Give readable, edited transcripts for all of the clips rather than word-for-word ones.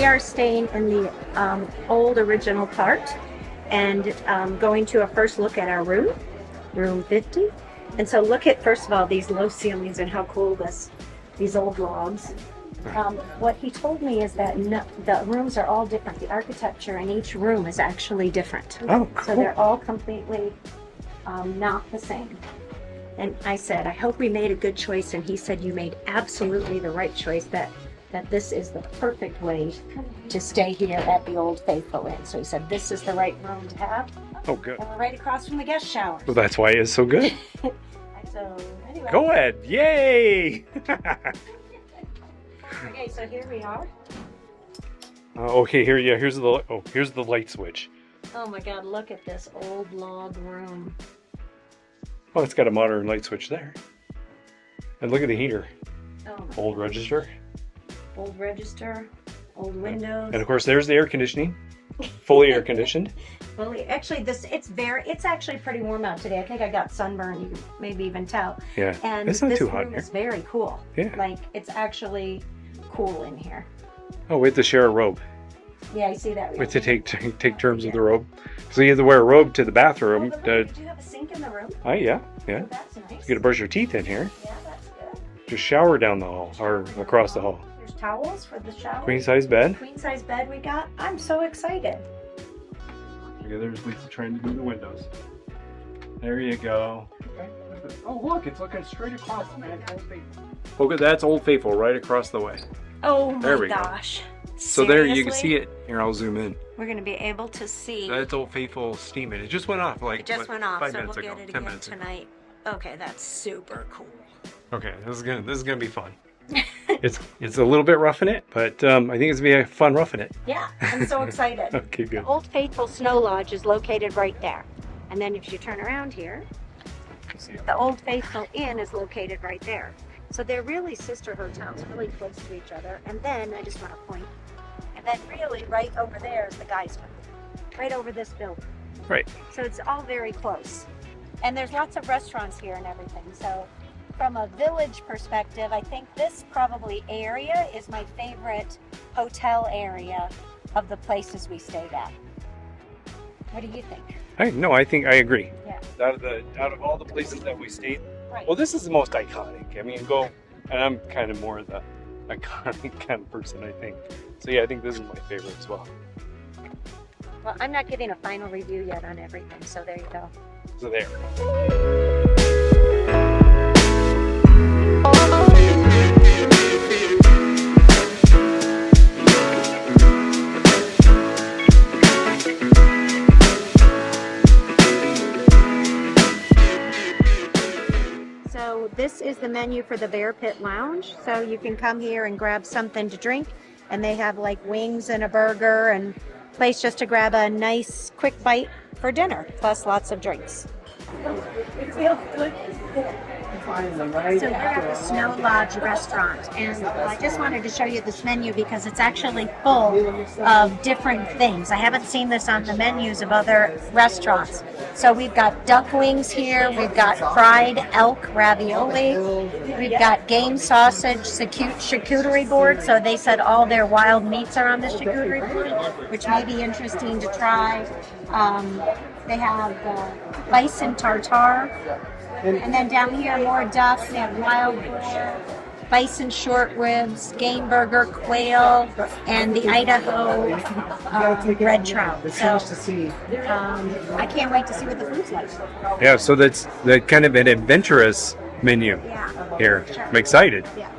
are staying in the old original part and going to a first look at our room 50. And so look at, first of all, these low ceilings and how cool these old logs. What he told me is that the rooms are all different. The architecture in each room is actually different. Oh, cool. So they're all completely not the same. And I said, I hope we made a good choice. And he said, you made absolutely the right choice, that this is the perfect way to stay here at the Old Faithful Inn. So he said, this is the right room to have. Oh, good. And we're right across from the guest shower. Well, that's why it's so good. So, anyway. Go ahead. Yay! Okay, so here we are. Okay, here's the light switch. Oh my God, look at this old log room. Oh, it's got a modern light switch there. And look at the heater. Oh, Old register. Old register, old windows. And of course, there's the air conditioning. Fully air conditioned. Well, actually, it's actually pretty warm out today. I think I got sunburn. You can maybe even tell. Yeah, And it's not this too hot room here. is very cool. Yeah. Like, it's actually cool in here. Oh, we have to share a robe. Yeah, I see that. We have to take turns with the robe. So you have to wear a robe to the bathroom. Do you have a sink in the room? Oh, yeah. Oh, that's nice. You got to brush your teeth in here. Yeah, that's good. Just shower down the hall or across the hall. There's towels for the shower. Queen size bed. Queen size bed we got. I'm so excited. Okay, there's Lisa trying to do the windows. There you go. Okay. Oh, look, it's looking straight across, man. Old Faithful. Okay, that's Old Faithful right across the way. Oh There my we go. gosh. So there you can Seriously? see it. Here, I'll zoom in. We're going to be able to see. That's Old Faithful steaming. It just went off like It just went off, 5 so minutes we'll ago, get it 10 again minutes ago. tonight. Okay, that's super cool. Okay, this is gonna be fun. it's a little bit rough in it, but I think it's gonna be a fun roughing it. Yeah, I'm so excited. Okay, good. The Old Faithful Snow Lodge is located right there. And then if you turn around here, the Old Faithful Inn is located right there. So they're really sister hotels, really close to each other. And then, I just want to point, and then really right over there is the geyser. Right over this building. Right. So it's all very close. And there's lots of restaurants here and everything. So from a village perspective, I think this probably area is my favorite hotel area of the places we stayed at. What do you think? I think I agree. Yeah. Out of all the places that we stayed, Right. well, this is the most iconic. I mean, and I'm kind of more the iconic kind of person, I think. So yeah, I think this is my favorite as well. Well, I'm not giving a final review yet on everything, so there you go. So there. So this is the menu for the Bear Pit Lounge. So you can come here and grab something to drink, and they have like wings and a burger and place just to grab a nice quick bite for dinner, plus lots of drinks. It feels good. So we're at the Snow Lodge restaurant, and I just wanted to show you this menu because it's actually full of different things. I haven't seen this on the menus of other restaurants. So we've got duck wings here, we've got fried elk ravioli, we've got game sausage charcuterie board. So they said all their wild meats are on the charcuterie board, which may be interesting to try. They have bison tartare. And then down here, more duck. They have wild boar, bison short ribs, game burger, quail, and the Idaho red trout. So I can't wait to see what the food's like. Yeah, so that's kind of an adventurous menu here. Sure. I'm excited. Yeah.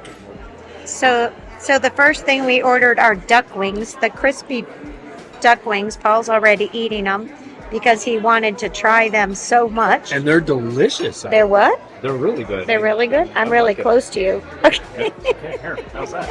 So the first thing we ordered are duck wings, the crispy duck wings. Paul's already eating them because he wanted to try them so much. And they're delicious. They're what? They're really good. They're really good? I'm really close to you. Okay. Okay, here, how's that?